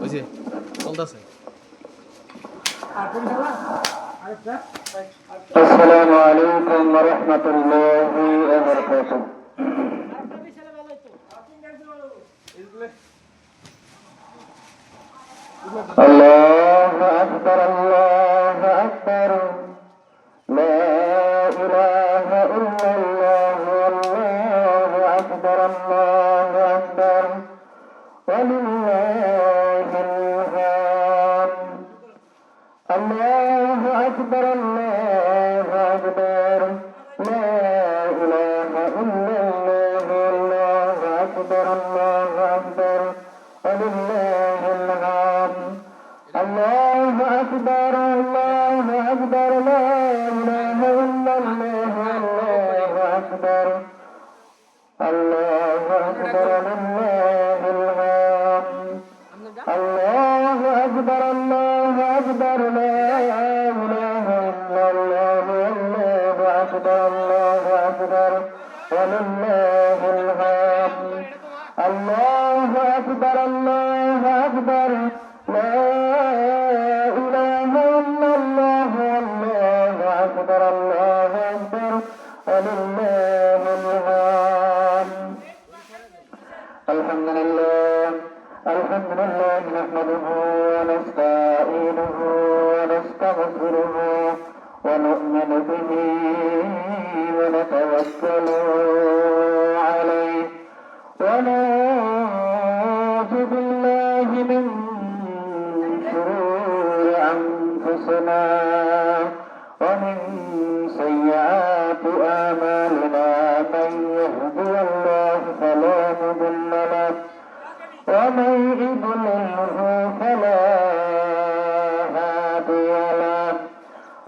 ওই যে চলতেছে। আসসালামু আলাইকুম ওয়া রাহমাতুল্লাহি ওয়া বারাকাতুহু। আল্লাহু আকবার, আল্লাহু আকবার, লা ইলাহা ইল্লাল্লাহ, আল্লাহু আকবার, আল্লাহু আকবার, ওয়ালিল্লাহিল হামদ। আল্লাহু আকবার, আল্লাহু আকবার, লা ইলাহা ইল্লাল্লাহ, আল্লাহু আকবার, আল্লাহু আকবার, ওয়ালিল্লাহিল হামদ। আল্লাহু আকবার, আল্লাহু আকবার, লা ইলাহা ইল্লাল্লাহ, আল্লাহু আকবার, আল্লাহু আকবার, ওয়ালিল্লাহিল হামদ। আল্লাহু আকবার, আল্লাহু আকবার, লা ইলাহা ইল্লাল্লাহ, আল্লাহু আকবার, আল্লাহু আকবার, ওয়ালিল্লাহিল হামদ। আল্লাহু আকবার, আল্লাহু আকবার, লা ইলাহা ইল্লাল্লাহ, আল্লাহু আকবার, আল্লাহু আকবার, ওয়ালিল্লাহিল হামদ। আলহামদুলিল্লাহ আলহামদুলিল্লাহ নাহমাদুহু ওয়া নাস্তাঈনুহু ওয়া নাস্তাগফিরুহু ওয়া নু'মিনু বিহি ওয়া নাতাওয়াক্কালু আলাইহি ওয়া না'উযু বিল্লাহি মিন শুরুরি আনফুসিনা ওয়া মিন সাইয়্যাতি আ'মালিনা মান yahdihillahu fala mudilla lahu ومن يضلله فلا هادي له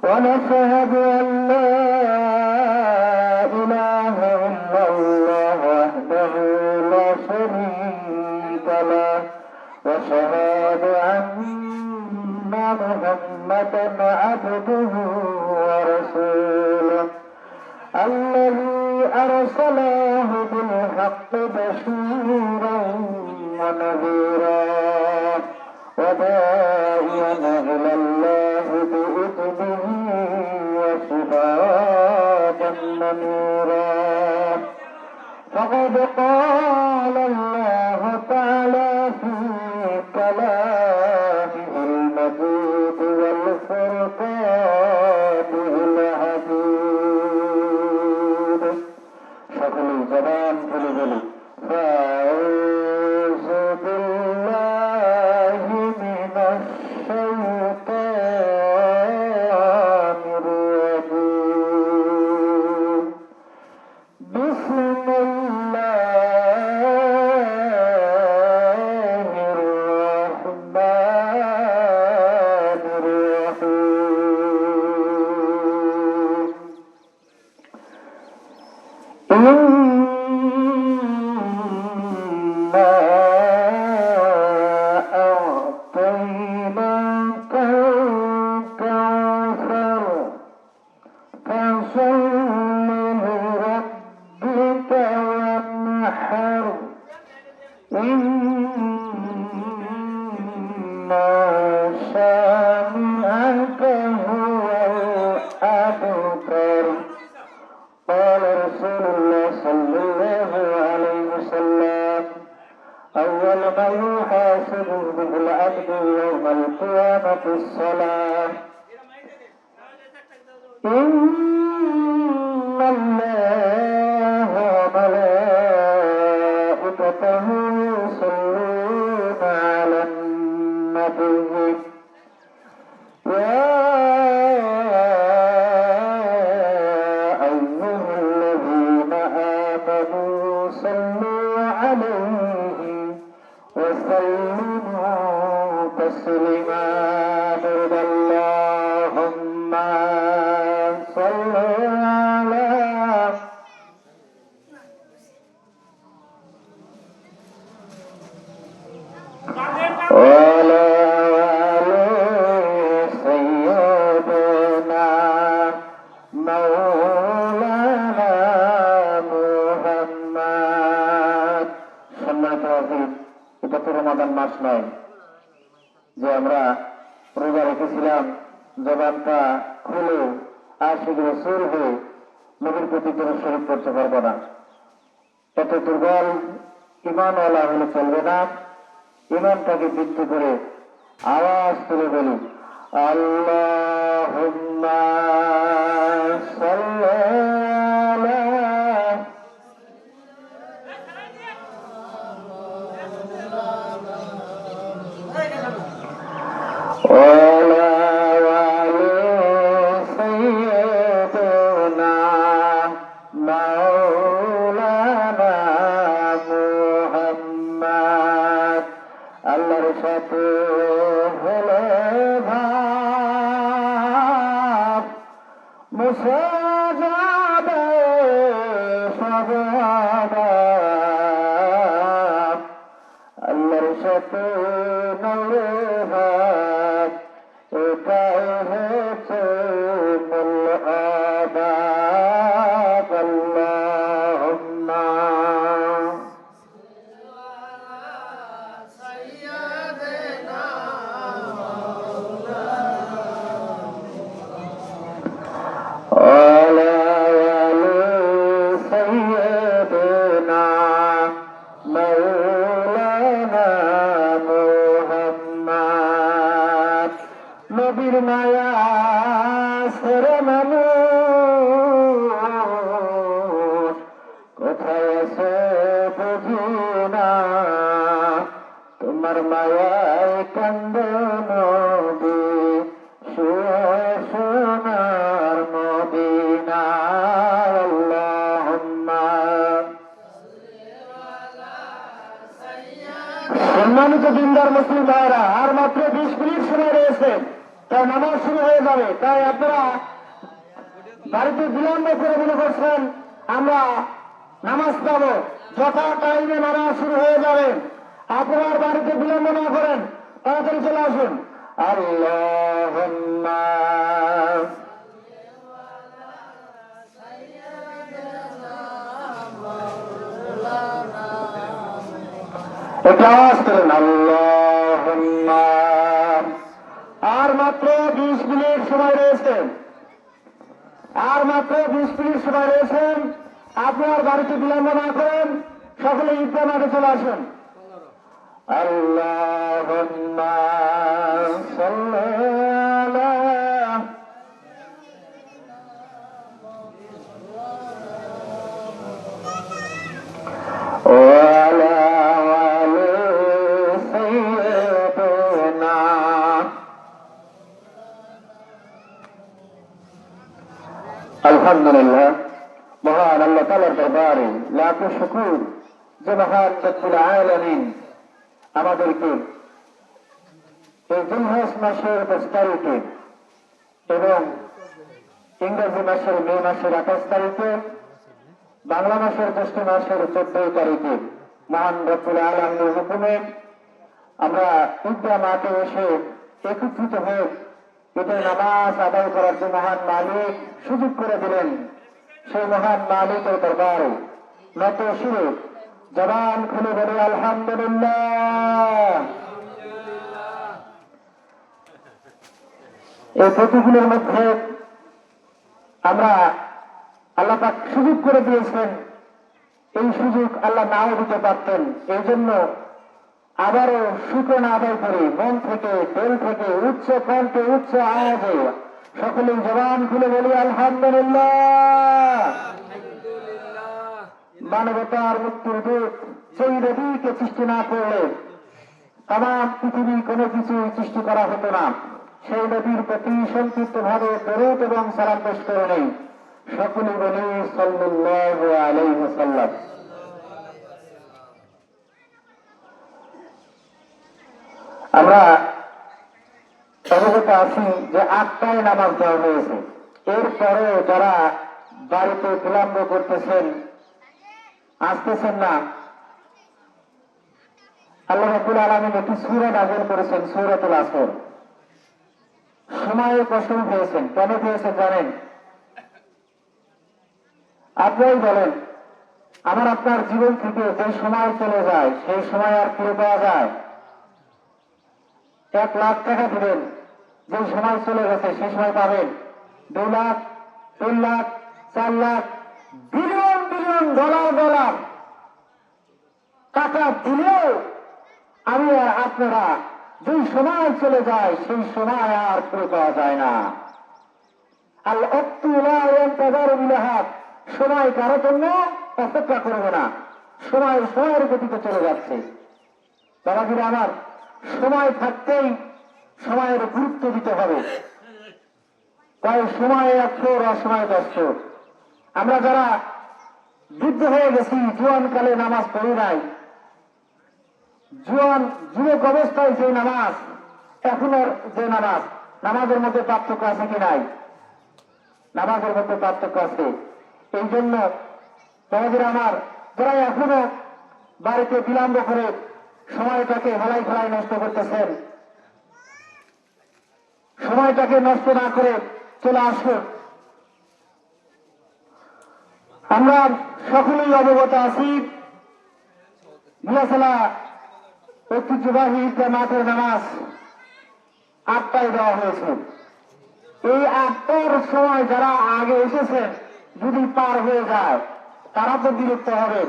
ونشهد أن لا إله إلا الله وحده لا شريك له وشهد أن محمدا عبده ورسوله الذي أرسله بالحق بشيرا ونذيرا وداعيا إلى الله بإذنه وسراجا منيرا فقد قال الله تعالى في كلامه المجيد والفرقانه الحميد সকল জবান খুলে বলি فأعوذ بالله من الشيطان الرجيم بسم الله الرحمن الرحيم قال رسول الله صلى الله عليه وسلم أول ما يحاسب به العبد يوم القيامة الصلاة إن الله وملائكته يصلون على النبي يا أيها الذين آمنوا صلوا عليه وسلموا تسليما اللهم صل على وعلى آل سيدنا مولانا محمد صلى الله عليه وسلم এটা তো রমাদান মাস নয় যে আমরা রোজা রেখেছিলাম, জবানটা খুলে আশিক রাসূল হয়ে নবীর প্রতি দরুদ শরীফ পড়তে পারবো না। এত দুর্বল ঈমানওয়ালা হলে চলবে না। ঈমানটাকে বৃদ্ধি করে আওয়াজ তুলে বলি, আল্লাহুম্মা সাল্লি আলা وعلى آل سيدنا مولانا محمد আল্লাহর সাথে হলে ভাব মুছে যাবে সব আযাব। আল্লাহর সাথে নরে ভাব এটাই হচ্ছে মূল আদাব। আল্লাহুম্মা وعلى آل سيدنا مولانا محمد নবীর মায়া সেরে মানুষ কোথায় আছে বুঝি না, তোমার মায়ায় কান্দে নবী শুয়ে সোনার মদিনা। আল্লাহুম্মা সম্মানিত দিনদার মুসলিম ভাইরা, আর মাত্র 20 মিনিট সময় রয়েছে, তাই নামাজ শুরু হয়ে যাবে। তাই আপনারা বাড়িতে বিলম্ব করে মনে করছেন আমরা নামাজ পাবো, যথা টাইমে নামাজ শুরু হয়ে যাবে। আপনার বাড়িতে বিলম্ব না করেন, তাড়াতাড়ি চলে আসুন। আল্লাহুম্মা একটু আওয়াজ করেন, আল্লাহুম্মা। আর মাত্র 20 মিনিট সময় রয়েছে, আর মাত্র 20 মিনিট সময় রয়েছে। আপনার বাড়িতে বিলম্ব না করেন, সকলে ঈদগাহ মাঠে চলে আসুন। আল্লাহুম্মা সাল্লি আলা وعلى آل سيدنا আলহামদুলিল্লাহ। মহান আল্লাহ তাআলার দরবারে লাখো শুকর যে মহান রব্বুল আলামিন আমাদেরকে এই জিলহজ মাসের 10 তারিখে এবং ইংরেজি মাসের মে মাসের 28 তারিখে, বাংলা মাসের জ্যৈষ্ঠ মাসের 14 তারিখে মহান রব্বুল আলামিনের হুকুমে আমরা ঈদগাহ মাঠে এসে একত্রিত হয়ে ঈদের নামাজ আদায় করার যে মহান মালিক সুযোগ করে দিলেন, সেই মহান মালিকের দরবারে নত শিরে জবান খুলে বলে আলহামদুলিল্লাহ। এই প্রতিকূলের মধ্যে আমরা আল্লাহ পাক সুযোগ করে দিয়েছেন, এই সুযোগ আল্লাহ নাও দিতে পারতেন। এই জন্য আবারও শুকরানা আদায় করি মন থেকে, দিল থেকে, উচ্চ কণ্ঠে, উচ্চ আওয়াজে সকলে জবান খুলে বলি আলহামদুলিল্লাহ। মানবতার মুক্তির দূত সেই নবীকে সৃষ্টি না করলে তাম পৃথিবী কোনো কিছু সৃষ্টি করা হতো না। সেই নবীর প্রতি সংক্ষিপ্ত ভাবে দরুদ এবং সালাম পেশ করে নেই। সকলে বলি সাল্লাল্লাহু আলাইহি ওয়াসাল্লাম। আমরা অবগত আছি যে 8টায় নামাজ দেওয়া হয়েছে। এরপরে যারা বাড়িতে বিলম্ব করতেছেন, আসতেছেন না, আল্লাহ রাব্বুল আলামিন একটি সূরা নাযিল করেছেন, সূরাতুল আসর। সময়ে কষ্ট পেয়েছেন, কেন পেয়েছেন জানেন? আপনারাই বলেন। আমার আপনার জীবন থেকে যে সময় চলে যায় সেই সময় আর ফিরে পাওয়া যায়? 1 লাখ টাকা দিবেন, যে সময় চলে গেছে সেই সময় পাবেন? 2 lakh, 3 lakh, 4 lakh, billion billion dollar টাকা দিলেও আমি আর আপনারা যে সময় চলে যায় সেই সময় আর ফিরে পাওয়া যায় না। আল ওয়াক্তু লা ইয়ানতাযারু বিলাহাত, সময় কারো জন্য অপেক্ষা করবে না, সময় সময়ের গতিতে চলে যাচ্ছে। বাবাজিরা আমার, সময় থাকতেই সময়ের গুরুত্ব দিতে হবে। তাই সময় 100, অসময় 10। আমরা যারা বৃদ্ধ হয়ে গেছি, জোয়ানকালে নামাজ পড়ি নাই, যুবক অবস্থায় যে নামাজ, এখনের যে নামাজ, নামাজের মধ্যে পার্থক্য আছে কি নাই? নামাজের মধ্যে পার্থক্য আছে। এই জন্য তোমাদের আমার যারা এখনো বাড়িতে বিলম্ব করে সময়টাকে হেলাই ফেলাই নষ্ট করতেছেন, সময়টাকে নষ্ট না করে চলে আসুন। আমরা সকলেই অবগত আছি, মিলাসালা ঐতিহ্যবাহী মাঠের নামাজ 8টায় দেওয়া হয়েছে। এই 8টার সময় যারা আগে এসেছেন যদি পার হয়ে যায় তারা তো বিরক্ত হবেন,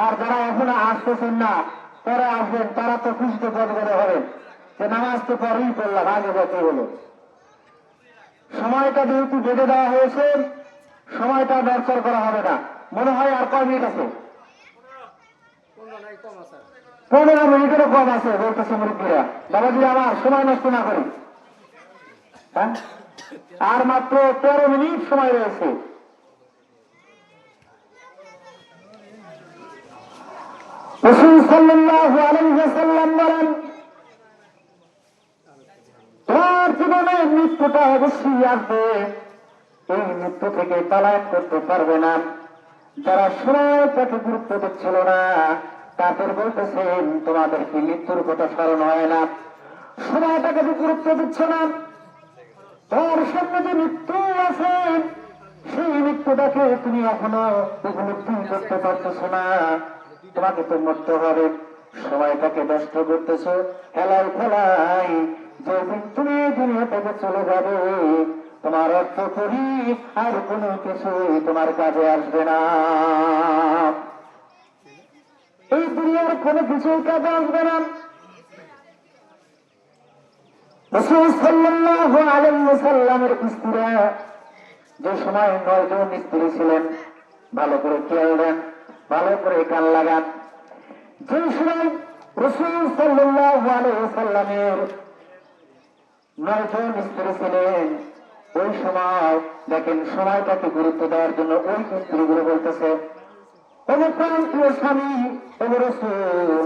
আর যারা এখনো আসতেছেন না পরে আসবেন তারা তো খুশিতে গদগদে হবেন যে নামাজ তো পরেই পড়লাম, আগে যেতে হলো। সময়টা যেহেতু বেঁধে দেওয়া হয়েছে, সময়টা নড়চড় করা হবে না। মনে হয় আর কয় মিনিট আছে? 15 মিনিটেরও কম আছে বলতেছে মুরব্বীরা। বাবাজিরা আমার, সময় নষ্ট না করি, হ্যাঁ, আর মাত্র 13 মিনিট সময় রয়েছে। রাসূল সাল্লাল্লাহু আলাইহি ওয়াসাল্লাম বলেন, তোমার জীবনে মৃত্যুটা অবশ্যই আসবে, এই মৃত্যু থেকে পলায়ন করতে পারবে না। যারা সময়টাকে গুরুত্ব দিচ্ছিল না তাদের বলতেছেন তোমাদের কি মৃত্যুর কথা স্মরণ হয় না? সময়টাকে যে গুরুত্ব দিচ্ছ না, তোমার সামনে যে মৃত্যু আছে সেই মৃত্যুটাকে তুমি এখনো উপলব্ধি করতে পারতেছ না। তোমাকে তো মরতে হবে, সময়টাকে নষ্ট করতেছ হেলাই ফেলাই। যেদিন তুমি দুনিয়া থেকে চলে যাবে তোমার অর্থ করি আর কোনো কিছুই তোমার কাজে আসবে না। এই দুনিয়ার কোনো কিছুই কাজে আসবে না। রাসূল সাল্লাল্লাহু আলাইহি ওয়াসাল্লামের স্ত্রীরা যে সময় 9 জন স্ত্রী ছিলেন, ভালো করে খেয়াল দেন, ভালো করে কান লাগান। যে সময় রাসূল সাল্লাল্লাহু আলাইহি ওয়াসাল্লামের 9 জন স্ত্রী ছিলেন, ওই সময় দেখেন সময়টাকে গুরুত্ব দেওয়ার জন্য ওই স্ত্রীগুলো বলতেছে, প্রিয় স্বামী রাসূল,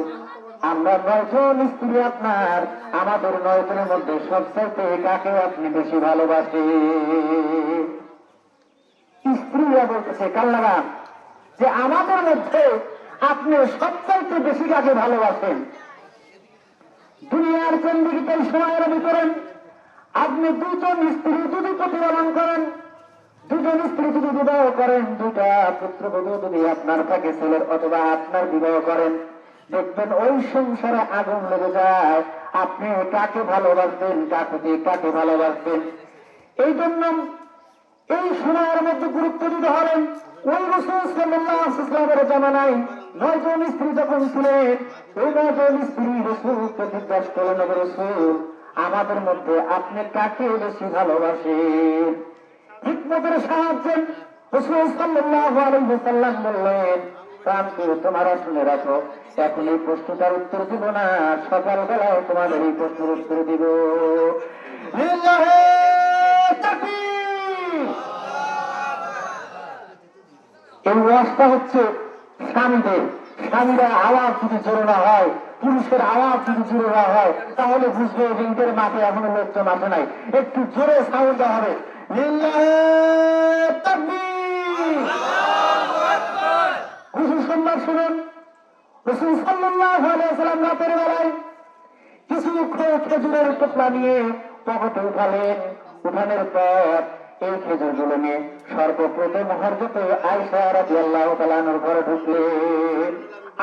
আমরা 9 জন স্ত্রী আপনার, আমাদের 9 জনের মধ্যে সবচাইতে কাকে আপনি বেশি ভালোবাসেন? স্ত্রীরা বলতেছে কান লাগান যে আমাদের মধ্যে আপনি সবচাইতে বেশি কাকে ভালোবাসেন? দুনিয়ার জিন্দেগিতে সময়ের ভিতরে আপনি 2 জন স্ত্রী যদি প্রতিপালন করেন, 2 জন স্ত্রী যদি বিবাহ করেন, 2টা পুত্রবধূ যদি আপনার থাকে ছেলের অথবা আপনার বিবাহ করেন, দেখবেন ওই সংসারে আগুন লেগে যায়। আপনি কাকে ভালোবাসবেন, কাকে ভালোবাসবেন? এই জন্য এই সময়ের মধ্যে গুরুত্ব দিতে হবেন। ওই রাসূল সাল্লাল্লাহু আলাইহি ওয়াসাল্লামের জামানায় 9 জন স্ত্রী যখন ছিলেন, ওই 9 জন স্ত্রী রাসূলকে জিজ্ঞাসা করলেন, রাসূল, আমাদের মধ্যে আপনি কাকে বেশি ভালোবাসেন? হিকমতের সাহায্যে রাসূল সাল্লাল্লাহু আলাইহি ওয়াসাল্লাম বললেন, প্রাণকে তোমরা শুনে রাখো, এখন এই প্রশ্নটার উত্তর দিব না, সকালবেলায় তোমাদের এই প্রশ্নের উত্তর দিব। লিল্লাহি তাকবীর। এই ওয়াজটা হচ্ছে স্বামীদের। স্বামীরা আওয়াজ যদি জোরে না হয়, পুরুষের আওয়াজ যদি জোরে না হয়, তাহলে বুঝবে রিংটের মাঠে এখনো লোকজন আসে নাই। একটু জোরে সাউন্ড হবে। লিল্লাহি তাকবীর। হুজুর সম্মান শুনুন, রাসূল সাল্লাল্লাহু আলাইহি ওয়াসাল্লাম রাতের বেলায় কিছু খেজুরের টুকরা নিয়ে পকেটে উঠালেন। উঠানোর পর এই খেজুরগুলো নিয়ে সর্বপ্রথম হযরত আয়েশা রাদিয়াল্লাহু তাআলা আনহার ঘরে ঢুকলেন।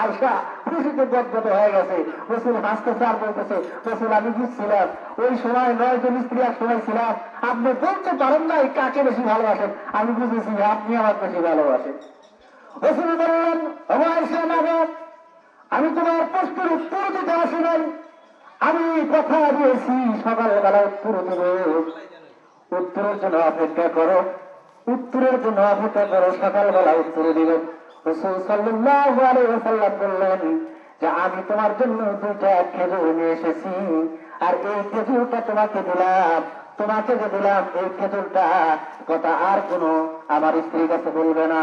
আয়েশা খুশিতে গদগদ হয়ে গেছে। রাসূল হাসতেছে আর বলতেছে, রাসূল আমি বুঝছিলাম ওই সময় 9 জন স্ত্রী এক সময় ছিলাম, আপনি বলতে পারেন নাই কাকে বেশি ভালোবাসেন, আমি বুঝেছি আপনি আমার বেশি ভালোবাসেন। রাসূল বললেন, ও আয়েশা নাগো, আমি তোমার প্রশ্নের উত্তর দিতে আসি নাই, আমি কথা দিয়েছি সকালবেলা উত্তর দেব। উত্তরের জন্য অপেক্ষা করো, উত্তরের জন্য অপেক্ষা করো, সকালবেলা উত্তর দিব। রাসূল সাল্লাল্লাহু আলাইহি ওয়াসাল্লাম বললেন যে আমি তোমার জন্য 2টা খেজুর নিয়ে এসেছি, আর এই খেজুরটা তোমাকে দিলাম, তোমাকে যে দিলাম এই খেজুরটা কথা আর কোনো আমার স্ত্রীর কাছে বলবে না।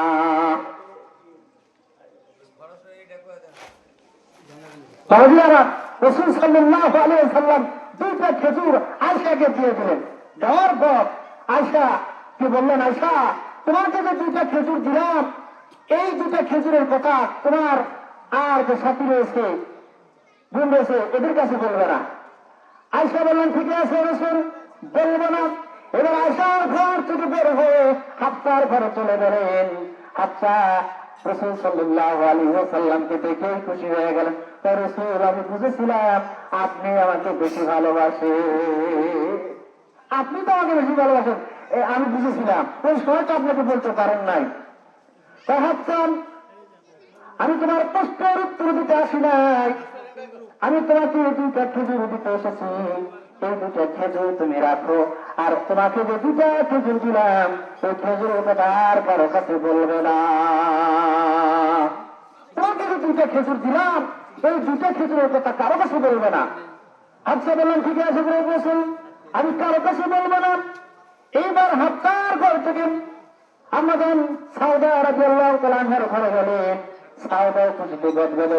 রাসূল সাল্লাল্লাহু আলাইহি ওয়াসাল্লাম 2টা খেজুর আয়েশাকে দিয়ে দিলেন। দেওয়ার পর আয়েশা কি বললেন, আয়েশা তোমাকে যে 2টা খেজুর দিলাম, এই 2টা খেজুরের কথা তোমার আর যে সাথী রয়েছে, বোন রয়েছে, এদের কাছে বলবে না। আয়েশা বললেন, ঠিক আছে রাসূল, বলবো না। এবার আয়েশার ঘর থেকে বের হয়ে হাফসার ঘরে চলে গেলেন। হাফসা রাসূল সাল্লাল্লাহু আলাইহি ওয়াসাল্লামকে দেখে খুশি হয়ে গেলেন। রাসূল আমি বুঝেছিলাম আপনি আমাকে বেশি ভালোবাসেন, আপনি তো আমাকে বেশি ভালোবাসেন, আমি বুঝেছিলাম, ওই সময়টা আপনাকে বলতে পারেন নাই। হাফসা আমি তোমার প্রশ্নের উত্তর দিতে আসি নাই, আমি তোমাকে 2টা খেজুর দিতে এসেছি, এই 2টা খেজুর তুমি রাখো, আর তোমাকে যে 2টা খেজুর দিলাম এই খেজুরের কথা আর কারো কাছে বলবে না। তোমাকে যে 2টা খেজুর দিলাম এই 2টা খেজুরের কথা কারো কাছে বলবে না। হাফসা বললেন, ঠিক আছে রাসূল, আমি কারো কাছে বলবো না। এইবার হাফসার ঘর থেকে আমাদের সাউদা রাদিয়াল্লাহু তাআলা আনহার ঘরে গেলেন। সাউদা খুশিতে গদগদ,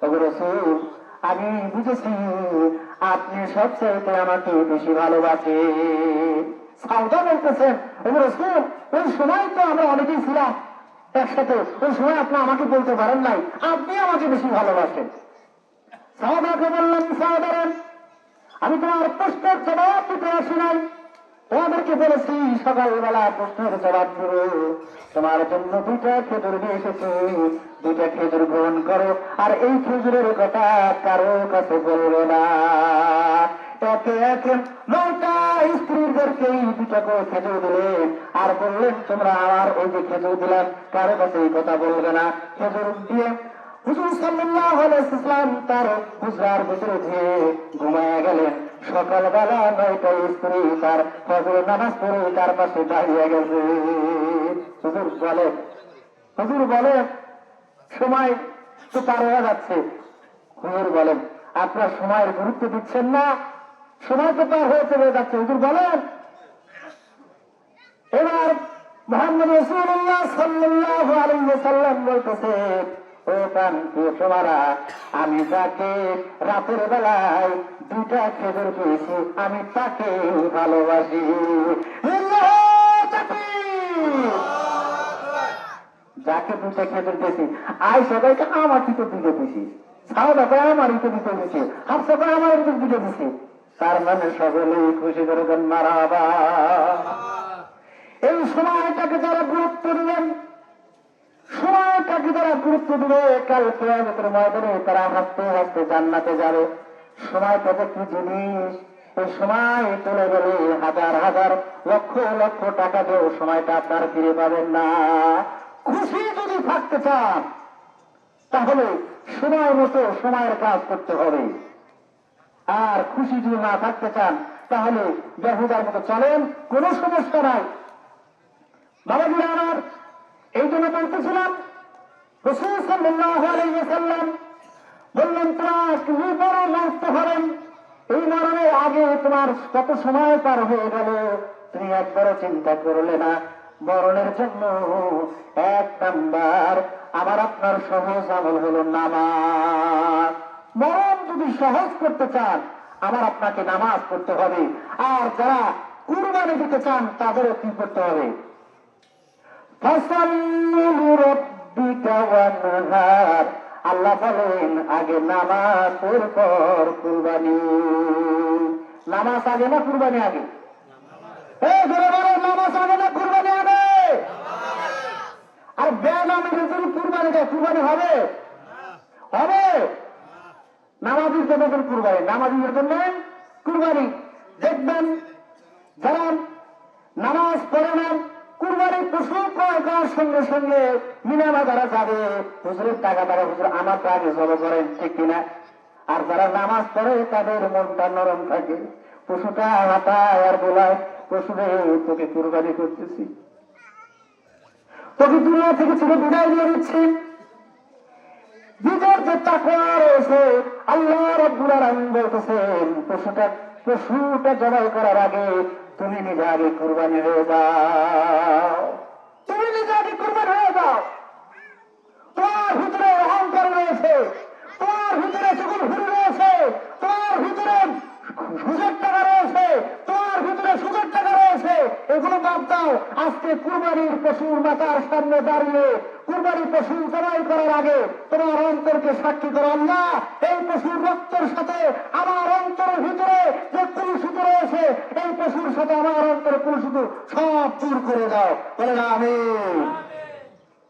ওগো রাসূল আমি বুঝেছি আপনি সবচেয়ে আমাকে বেশি ভালোবাসেন। সাউদা বলতেছেন, ওগো রাসূল ওই সময় তো আমরা অনেকেই ছিলাম একসাথে, ওই সময় আপনি আমাকে বলতে পারেন নাই আপনি আমাকে বেশি ভালোবাসেন। সাউদাকে বললেন, সাউদারে আমি তোমার প্রশ্নের জবাব দিতে আসি নাই, তোমাদেরকে বলেছি সকালবেলা প্রশ্নের জবাব দেব, তোমার জন্য 2টা খেজুর নিয়ে এসেছি, 2টা খেজুর গ্রহণ করো, আর এই খেজুরের কথা কারো কাছে বলবে না। একে একে 9টা স্ত্রীদেরকেই 2টা করে খেজুর দিলেন, আর বললেন তোমরা আমার এই যে খেজুর দিলাম কারো কাছে এই কথা বলবে না। খেজুর দিয়ে হুজুর সাল্লাল্লাহু আলাইহি ওয়াসাল্লাম তার হুজরার ভিতরে দিয়ে ঘুমায় গেলেন। সকালবেলা 9টা স্ত্রী তার ফজরের নামাজ পড়ে তার পাশে দাঁড়িয়ে গেছে। হুজুর বলেন সময় তো পার হয়ে যাচ্ছে। হুজুর বলেন আপনার সময়ের গুরুত্ব দিচ্ছেন না, সময় তো পার হয়ে চলে যাচ্ছে। হুজুর বলেন, এবার মুহাম্মদ রাসূলুল্লাহ সাল্লাল্লাহু আলাইহি ওয়াসাল্লাম বলতেছে, ও প্রান্তীয় সমারা, আমি যাকে রাতের বেলায় 2টা খেজুর পেয়েছি আমি তাকে ভালোবাসি। যাকে 2টা খেজুর পেয়েছি, আয়েশা ভাইকে আমাকে তো দিতে দিছি, সাউদা ভাই আমারই তো দিতে দিছে, হাফসা ভাই আমার তো দিতে দিছে। তার মানে সকলেই খুশি করে দেন মারহাবা। এই সময়টাকে যারা গুরুত্ব দিবেন, সময়টাকে যারা গুরুত্ব দিবে, কাল কিয়ামতের ময়দানে তারা হাসতে হাসতে জান্নাতে যাবে। সময়টা যে কি জিনিস, এই সময় চলে গেলে হাজার হাজার লক্ষ লক্ষ টাকা দিয়েও সময়টা আপনার ফিরে পাবেন না। খুশি যদি থাকতে চান তাহলে সময় মতো সময়ের কাজ করতে হবে, আর খুশি যদি না থাকতে চান তাহলে বেহুদার মতো চলেন, কোনো সমস্যা নাই। বাবাজিরা আমার, এই জন্য বলতেছিলাম রাসূল সাল্লাল্লাহু আলাইহি ওয়াসাল্লাম বললেন তুমি বড় নষ্ট হবেন, এই মরণের আগে তোমার কত সময় পার হয়ে গেল তুমি একবারও চিন্তা করলে না। মরণের জন্য 1 নাম্বার আমার আপনার সহজ আমল হলো নামাজ। মরণ যদি সহজ করতে চান আমার আপনাকে নামাজ পড়তে হবে, আর যারা কুরবানি দিতে চান তাদেরও কি করতে হবে? আল্লাহ বলেন আগে নামাজ পর কুরবানি। নামাজ আগে না কুরবানি আগে? নামাজ আনে না কুরবানি আনে? আর বেনামাজির যদি কুরবানি দেয় কুরবানি হবে? হবে? নামাজির জন্য কুরবানি, নামাজির জন্য কুরবানি। দেখবেন যারা নামাজ পড়ে না, কুরবানির পশু ক্রয় করার সঙ্গে সঙ্গে মিনা বাজারে যাবে, হুজুরের টাকা দ্বারা হুজুর আমার আগে জড়ো করেন, ঠিক কিনা? আর যারা নামাজ পড়ে তাদের মনটা নরম থাকে, পশুটা হাতায় আর বলায়, পশুরে তোকে কুরবানি করতেছি, তোকে দুনিয়া থেকে ছেড়ে বিদায় দিয়ে দিচ্ছি। নিজের যে তাকওয়া রয়েছে, আল্লাহ রাব্বুল আলামিন বলতেছেন পশুটা জবাই করার আগে তুমি নিজে আগে কুরবানি হয়ে যাও, তুমি নিজে আগে কুরবানি হয়ে যাও। তোমার ভিতরে অহংকার রয়েছে, তোমার ভিতরে চুগলখুরি রয়েছে, তোমার ভিতরে সুদের টাকা রয়েছে, তোমার ভিতরে সুদের টাকা রয়েছে, এগুলো বাদ দাও। আজকে কুরবানির পশুর মাথার সামনে দাঁড়িয়ে কুরবানির পশু জবাই করার আগে তোমার অন্তরকে সাক্ষী করো, আল্লাহ এই পশুর রক্তের সাথে আমার অন্তরের ভিতরে যে কলুষিত রয়েছে, এই পশুর সাথে আমার অন্তরে কলুষিত সব দূর করে দাও। বলে না আমি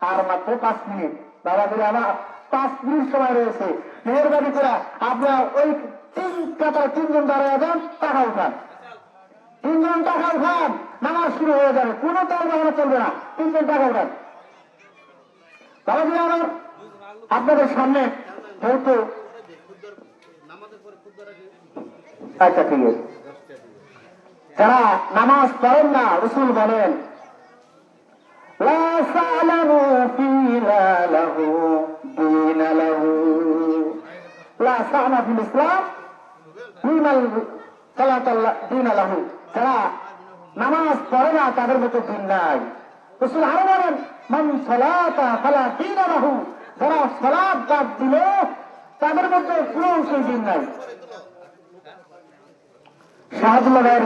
আর মাত্র 5 মিনিট, বাবা বলে আমার 5 মিনিট সময় রয়েছে, মেহরবানি করে আপনারা ওই 3 কাতার 3 জন দাঁড়ায় যান, টাকা উঠান, 3 জন টাকা উঠান, নামাজ শুরু হয়ে যাবে, কোনো তার বাহানা চলবে না, 3 জন টাকা উঠান। বাবা বলে আমার আপনাদের সামনে যেহেতু আচ্ছা ঠিক আছে, যারা নামাজ পড়েন না, রাসূল বলেন লা সালামু ফিলা লাহু দীন লাহু, লা সালামু ফিল ইসলাম লিমাল সালাতাল্লাহ দীন লাহু, যারা নামাজ পড়ে না তাদের মতো দিন নাই। রাসূল আরো বলেন মান সালাতা ফালা দীন লাহু, যারা সালাত বাদ দিল তাদের মধ্যে কোনো সেই দিন নাই। শাহাদুল্লাহের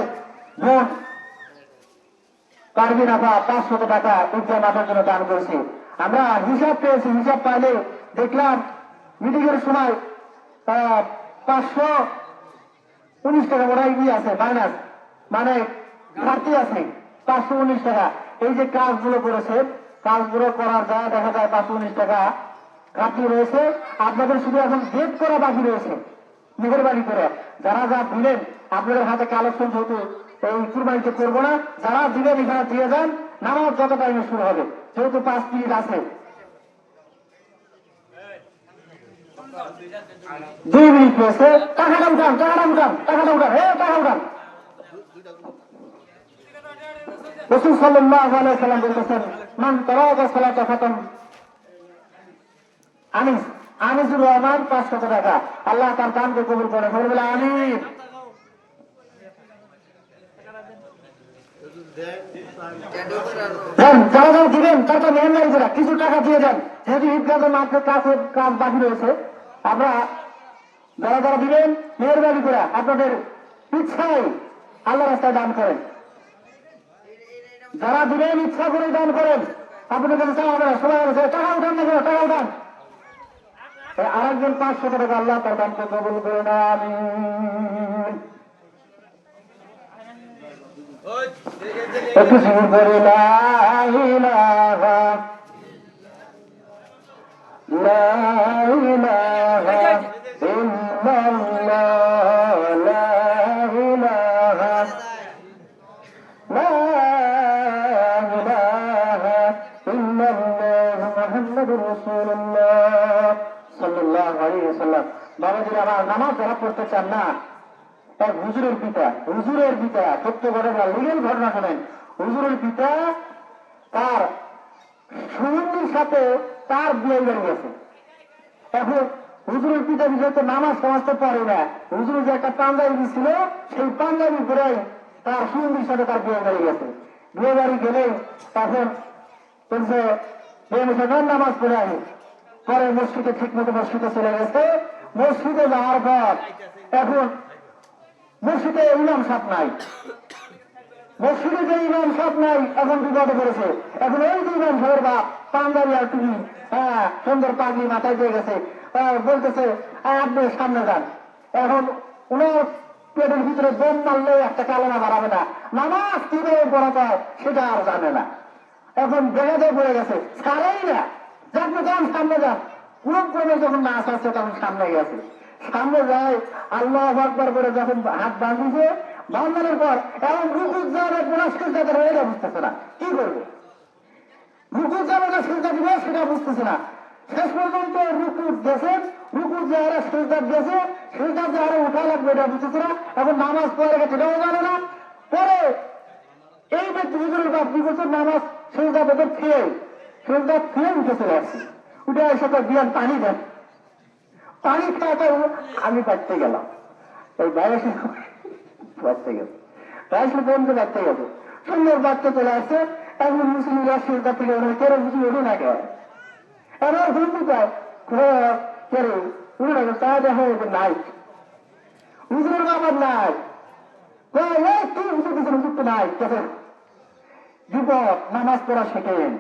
বোন পারবিন আপা 500 টাকা উজ্জ্বল মাথার জন্য দান করেছে। আমরা হিসাব পেয়েছি, হিসাব পাইলে দেখলাম মিটিং এর সময় 519 টাকা ওরাই আছে মাইনাস, মানে ঘাটতি আছে 519 টাকা। এই যে কাজগুলো করেছে, কাজগুলো করার যায় দেখা যায় 519 টাকা ঘাটতি রয়েছে। আপনাদের শুধু এখন ডেট করা বাকি রয়েছে, মেহেরবানি করে যারা যা দিলেন আপনাদের হাতে কালেকশন যেহেতু এই কুরবানিতে করবো না, যারা দিবেন এখানে দিয়ে যান, নামাজ যত টাইমে শুরু হবে, যেহেতু 5 মিনিট আছে, 2 মিনিট রয়েছে। টাকাটা উঠান, টাকাটা উঠান, টাকাটা উঠান, টাকা উঠান। রাসূল সাল্লাল্লাহু আলাইহি ওয়াসাল্লাম বলেছেন মান তারাকা সালাতা ফাতাম আনিসুর রহমান 500 টাকা, আল্লাহ তার দানকে কবুল করে, বলে আমিন। যারা যারা দিবেন তারা মেহরবানি করে কিছু টাকা দিয়ে যান, যেহেতু ঈদগাহের মাঠে কাজ বাকি রয়েছে। আমরা যারা যারা দিবেন মেহরবানি করে আপনাদের ইচ্ছায় আল্লাহ রাস্তায় দান করেন, যারা দিবেন ইচ্ছা করে দান করেন, আপনাদের কাছে চাওয়া হবে না, সবাই টাকা উঠান না, টাকা উঠান। আরেকজন 500 টাকা আল্লাহ তার দানকে কবুল করে না, আমিন। একটু শুরু করে লা ইলাহা লা ইলাহা ইল্লাল্লাহ লা ইলাহা লা ইলাহা ইল্লাল্লাহ মুহাম্মাদুর রাসূলুল্লাহ সাল্লাল্লাহু আলাইহি ওয়াসাল্লাম। বাবাজিরা আমার নামাজ যারা পড়তে চান না, এক হুজুরের পিতা সত্য ঘটনা, লিগেল ঘটনা শোনেন। হুজুরের পিতা তার সুন্দরীর সাথে তার বিয়ে হয়ে গেছে। এখন হুজুরের পিতা যেহেতু নামাজ সমাজতে পারে না, হুজুরের যে একটা পাঞ্জাবি ছিল সেই পাঞ্জাবি পরেই তার সুন্দরীর সাথে তার বিয়ে বাড়ি গেছে। বিয়ে বাড়ি গেলে তখন বলছে নামাজ পড়ে আনি, পরে মসজিদে ঠিক মতো মসজিদে চলে গেছে। মসজিদে যাওয়ার পর এখন মসজিদে ইমাম সাহেব নাই, মসজিদে যে ইমাম সাহেব নাই, এখন বিপদে পড়েছে। এখন ওই যে ইমাম সাহেবের বাপ পাঞ্জাবি আর টুপি, সুন্দর পাগড়ি মাথায় দিয়ে গেছে, বলতেছে আপনি সামনে যান। এখন উনার পেটের ভিতরে বোম মারলেও একটা কালেমা বাড়াবে না, নামাজ কিভাবে পড়াতে হয় সেটা আর জানে না। এখন বেগাতে পড়ে গেছে, ছাড়েই না, যান সামনে যান। পুরো ক্রমে যখন নাচ আসছে তখন সামনে গেছে, সামনে যায় আল্লাহু আকবার করে যখন হাত বাঁধিয়েছে, বাঁধানোর পর এমন রুকুত যাওয়ার পুরস্কৃত এটা বুঝতেছে না কি করবে, রুকুত যাওয়ার সুবিধা দিবে সেটা বুঝতেছে না। শেষ পর্যন্ত রুকুত গেছে, রুকুত যাওয়ার সুবিধা গেছে, সুবিধা যাওয়ার উঠা লাগবে এটা বুঝতেছে না। এখন নামাজ পড়ে গেছে এটাও জানে না। পরে এই ব্যক্তি হুজুরের বাপ কি করছে, নামাজ সুবিধা পেতে খেয়ে উঠে চলে আসছে, উঠে এসে তো বিয়ান পানি দেন, পানি খাওয়াটা আমি বাঁচতে গেলাম, এই বয়সে বাঁচতে গেছে, বয়সে বন্ধু বাঁচতে গেছে, সুন্দর বাচ্চা চলে আসছে। এখন মুসলিমরা সুবিধা থেকে কেরো বুঝি ওঠে না কেন, এবার হুজুর চায় কেরো উঠে না, তা দেখা যেতে নাই, হুজুরের বাবার নাই, কি হুজুর কিছু হুজুর তো নাই। যুবক নামাজ পড়া শেখেন,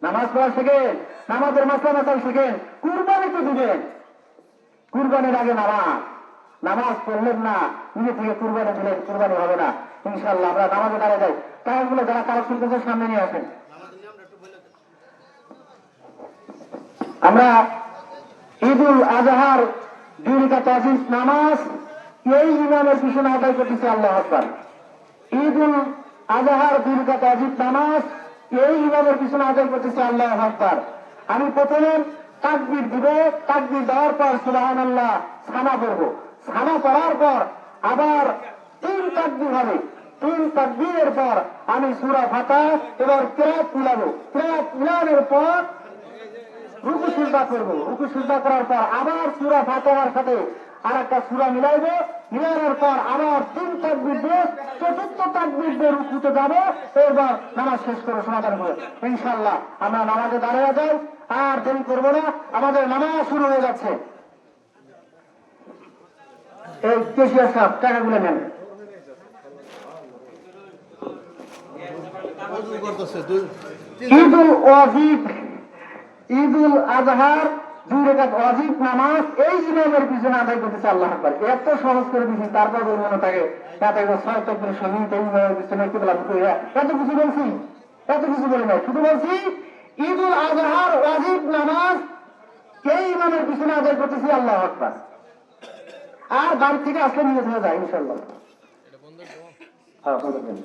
নামাজ পড়া শেখেন, নামাজের মাসলা মাসাল শেখেন, কুরবানি তো দিবেন, কুরবানির আগে নামাজ পড়লেন না, নিজে থেকে কুরবানি দিলেন, কুরবানি হবে না। ইনশাল্লাহ আমরা নামাজে দাঁড়িয়ে যাই, কাজগুলো যারা কালেকশন করছে সামনে নিয়ে আসেন। আমরা ঈদুল আজহার 2 রাকাত ওয়াজিব নামাজ এই ইমামের পিছনে আদায় করতেছি, আল্লাহু আকবার। ঈদুল আজহার 2 রাকাত ওয়াজিব নামাজ এই ইমামের পিছনে আদায় করতেছি, আল্লাহু আকবার। আমি প্রথমে তাকবীর দিব, তাকবীর দেওয়ার পর সুবহানাল্লাহ সানা পড়ব, সানা পড়ার পর আবার 3 তাকবীর হবে, 3 তাকবীরের পর আমি সূরা ফাতিহা এবার কিরাত মিলাবো, কিরাত মিলানোর পর রুকু সিজদা করব, রুকু সিজদা করার পর আবার সূরা ফাতিহার সাথে আর একটা সূরা মিলাইবো, মিলানোর পর আবার 3 তাকবীর দিয়ে 4th তাকবীর দিয়ে রুকুতে যাবো, এরপর নামাজ শেষ করে সমাধান করে ইনশাআল্লাহ আমরা নামাজে দাঁড়িয়ে যাই, আর দেরি করবো না, আমাদের নামাজ শুরু হয়ে যাচ্ছে। এই কেশিয়ার সাহেব টাকাগুলো নেন। ঈদুল ওয়াজিব, ঈদুল আজহার 2 রাকাত ওয়াজিব নামাজ এই ইমামের পিছনে আদায় করতেছে, আল্লাহু আকবার। এত সহজ করে দিয়েছি, তারপর মনে থাকে তাতে 6 তাকবীর শহীদ এই ইমামের পিছনে কিবলা করে এত কিছু বলছি, এত কিছু বলি না, শুধু বলছি ঈদুল আজহার ওয়াজিব নামাজ এই ইমামের পিছনে আদায় করতেছি, আল্লাহু আকবার। আর বাড়ি থেকে আসলে নিয়ে যায় ইনশাআল্লাহ। হ্যাঁ বলবেন।